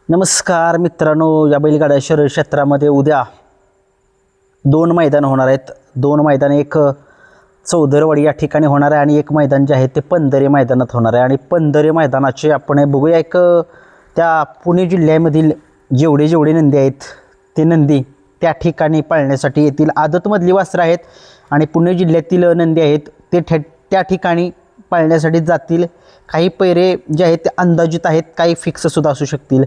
नमस्कार मित्रांनो, या बैलगाडा शर्यत क्षेत्रामध्ये उद्या दोन मैदान होणार आहेत. दोन मैदान, एक चौदरवाडी या ठिकाणी होणार आहे आणि एक मैदान जे आहे ते पंधरे मैदानात होणार आहे. आणि पंधरे मैदानाचे आपण बघूया, एक त्या पुणे जिल्ह्यामधील जेवढे नंदी आहेत ते नंदी त्या ठिकाणी पाळण्यासाठी येतील. आदतमधली वासरं आहेत आणि पुणे जिल्ह्यातील नंदी आहेत ते त्या ठिकाणी पाळण्यासाठी जातील. काही पैरे जे आहेत ते अंदाजित आहेत, काही फिक्ससुद्धा असू शकतील.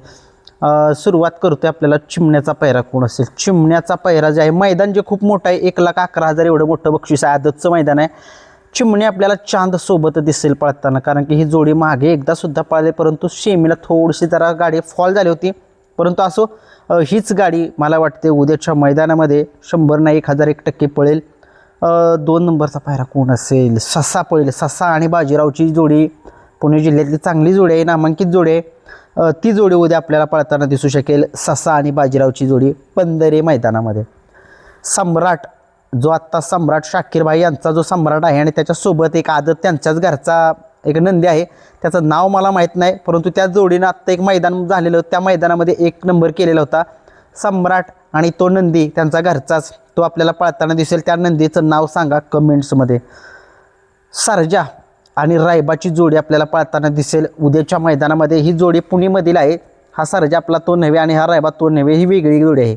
सुरुवात करतोय आपल्याला चिमण्याचा पैरा कोण असेल. चिमण्याचा पैरा जे आहे, मैदान जे खूप मोठं आहे, 1,11,000 एवढं मोठं बक्षीस आहे, आदतचं मैदान आहे. चिमणे आपल्याला चांद सोबत दिसेल पळताना, कारण की ही जोडी मागे एकदा सुद्धा पळाली, परंतु शेमीला थोडीशी जरा गाडी फॉल झाली होती. परंतु असो, हीच गाडी मला वाटते उद्याच्या मैदानामध्ये 100 ना 1001% पळेल. 2 नंबरचा पायरा कोण असेल. ससा पळेल. ससा आणि बाजीरावची जोडी पुणे जिल्ह्यातली चांगली जोडी आहे, नामांकित जोडी आहे. ती जोडी उद्या आपल्याला पळताना दिसू शकेल. ससा आणि बाजीरावची जोडी पंधरे मैदानामध्ये. सम्राट, जो आत्ता सम्राट शाकीरभाई यांचा जो सम्राट आहे आणि त्याच्यासोबत एक आदत त्यांच्याच घरचा एक नंदी आहे, त्याचं नाव मला माहीत नाही, परंतु त्या जोडीनं आत्ता एक मैदान झालेलं, त्या मैदानामध्ये 1 नंबर केलेला होता. सम्राट आणि तो नंदी त्यांचा घरचाच, तो आपल्याला पळताना दिसेल. त्या नंदीचं नाव सांगा कमेंट्समध्ये. सर्जा आणि रायबाची जोडी आपल्याला पळताना दिसेल उद्याच्या मैदानामध्ये. ही जोडी पुणेमधील आहे. हा सर्जा आपला तो नव्हे आणि हा रायबा तो नव्हे, ही वेगळी जोडी आहे.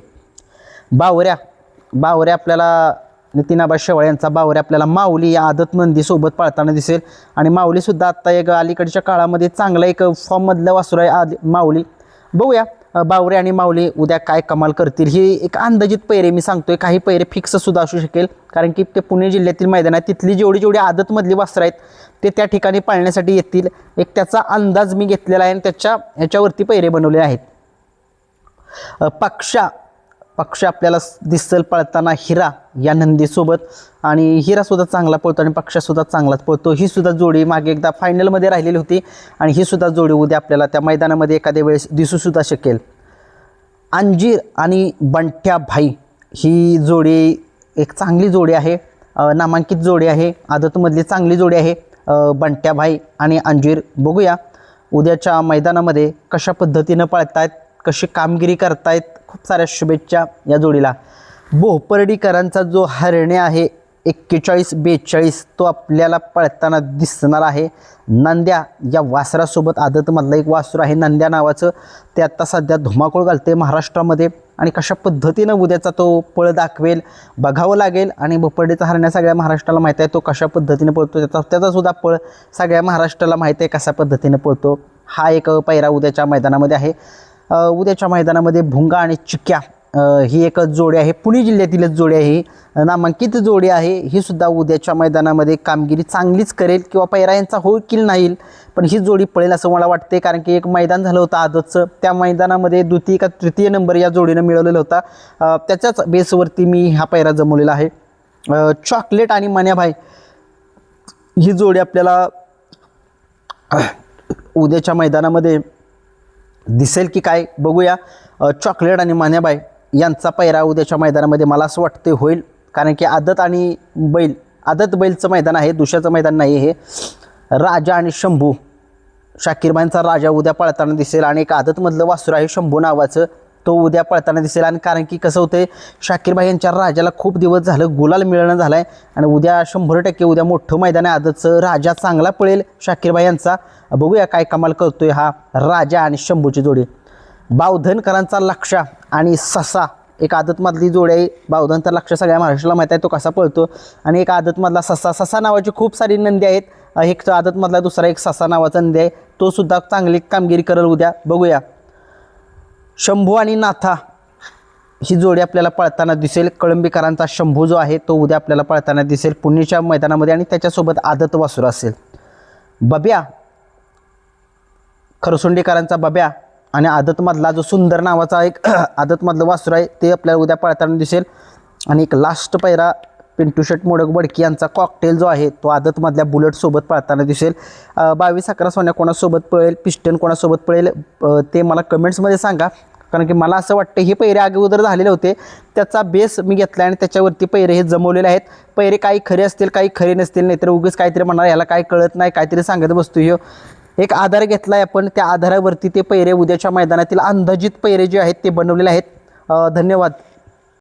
बावऱ्या आपल्याला नितीनाबा शेवाळे यांचा बावऱ्या आपल्याला माऊली या आदत नंदीसोबत पळताना दिसेल. आणि माऊलीसुद्धा आत्ता एक अलीकडच्या काळामध्ये चांगला एक फॉर्ममधलं वासरू आहे माऊली. बघूया बावरे आणि माऊली उद्या काय कमाल करतील. ही एक अंदाजित पैरे मी सांगतोय, काही पैरे फिक्ससुद्धा असू शकेल, कारण की ते पुणे जिल्ह्यातील मैदान आहे. तिथली जेवढी आदतमधली वासरं आहेत ते त्या ठिकाणी पाळण्यासाठी येतील. एक त्याचा अंदाज मी घेतलेला आहे आणि ह्याच्यावरती पैरे बनवले आहेत. पक्ष आपल्याला दिसेल पळताना हिरा या नंदीसोबत, आणि हिरासुद्धा चांगला पळतो आणि पक्षासुद्धा चांगलाच पळतो. ही सुद्धा जोडी मागे एकदा फायनलमध्ये राहिलेली होती आणि ही सुद्धा जोडी उद्या आपल्याला त्या मैदानामध्ये एखाद्या वेळेस दिसूसुद्धा शकेल. अंजीर आणि बंट्या भाई ही जोडी एक चांगली जोडी आहे, नामांकित जोडी आहे, आदतमधली चांगली जोडी आहे. बंट्या भाई आणि अंजीर बघूया उद्याच्या मैदानामध्ये कशा पद्धतीनं पळतायत, कशी कामगिरी करतायत. खूप साऱ्या शुभेच्छा या जोडीला. भोपर्डीकरांचा जो हरणे आहे 41-42 तो आपल्याला पळताना दिसणार आहे. नंद्या या वासरासोबत आदतमधला एक वासरू आहे नंद्या नावाचं, ते आत्ता सध्या धुमाकूळ घालते महाराष्ट्रामध्ये. आणि कशा पद्धतीनं उद्याचा तो पळ दाखवेल बघावं लागेल. आणि भोपर्डीचा हरण्या सगळ्या महाराष्ट्राला माहीत आहे तो कशा पद्धतीने पळतो, त्याचासुद्धा पळ सगळ्या महाराष्ट्राला माहीत आहे कशा पद्धतीने पळतो. हा एक पैरा उद्याच्या मैदानामध्ये आहे. उद्याच्या मैदानामध्ये भुंगा आणि चिक्या ही एक जोडी आहे, पुणे जिल्ह्यातीलच जोडी आहे, नामांकित जोडी आहे. ही सुद्धा उद्याच्या मैदानामध्ये कामगिरी चांगलीच करेल, किंवा पैरा यांचा होईल की नाही, पण ही जोडी पळेल असं मला वाटते. कारण की एक मैदान झालं होतं आदतचं, त्या मैदानामध्ये द्वितीय का तृतीय नंबर या जोडीनं मिळवलेला होता. त्याच्याच बेसवरती मी हा पैरा जमवलेला आहे. चॉकलेट आणि मन्याभाई ही जोडी आपल्याला उद्याच्या मैदानामध्ये दिसेल की काय बघूया. चॉकलेट आणि मान्याबाई यांचा पैरा उद्याच्या मैदानामध्ये मला असं वाटते होईल, कारण की आदत बैलचं मैदान आहे, दुसऱ्याचं मैदान नाही हे. राजा आणि शंभू, शाकीरबाईंचा राजा उद्या पळताना दिसेल. आणि एक आदतमधलं वासरू आहे शंभू नावाचं, तो उद्या पळताना दिसेल. आणि कारण की कसं होतं, शाकीरबाई यांच्या राजाला खूप दिवस झालं गुलाल मिळणं झालं आहे आणि उद्या 100% उद्या मोठं मैदान आहे आदतचं. राजा चांगला पळेल शाकीरबाई यांचा. बघूया काय कमाल करतोय हा राजा आणि शंभूची जोडी. बावधनकरांचा लक्षा आणि ससा एक आदतमधली जोडी आहे. बावधनचा लक्ष सगळ्या महाराष्ट्राला माहीत आहे तो कसा पळतो, आणि एक आदतमधला ससा नावाची खूप सारी नंदी आहेत. एक आदतमधला दुसरा एक ससा नावाचा नंदी आहे, तो सुद्धा चांगली कामगिरी करेल उद्या. बघूया शंभू आणि नाथा ही जोडी आपल्याला पळताना दिसेल. कळंबीकरांचा शंभू जो आहे तो उद्या आपल्याला पळताना दिसेल पुणेच्या मैदानामध्ये, आणि त्याच्यासोबत आदत वासरू असेल. बब्या, खरसुंडीकरांचा बब्या आणि आदतमधला जो सुंदर नावाचा एक आदतमधलं वासरू आहे ते आपल्याला उद्या पळताना दिसेल. आणि एक लास्ट पैरा पिंटू शेट मोडक बडकी यांचा कॉकटेल जो आहे तो आदतमधल्या बुलेटसोबत पळताना दिसेल. 22-11 सोन्या कोणासोबत पळेल, पिस्टन कोणासोबत पळेल ते मला कमेंट्समध्ये सांगा, कारण की मला असं वाटतं हे पैरे अगोदर झालेले होते, त्याचा बेस मी घेतला आणि त्याच्यावरती पैरे हे जमवलेले आहेत. पैरे काही खरे असतील काही खरे नसतील, नाहीतर उगीच काहीतरी म्हणणार ह्याला काय कळत नाही काहीतरी सांगत बसतो ह्यो. एक आधार घेतला आहे आपण, त्या आधारावरती ते पैरे उद्याच्या मैदानातील अंदाजित पैरे जे आहेत ते बनवलेले आहेत. धन्यवाद.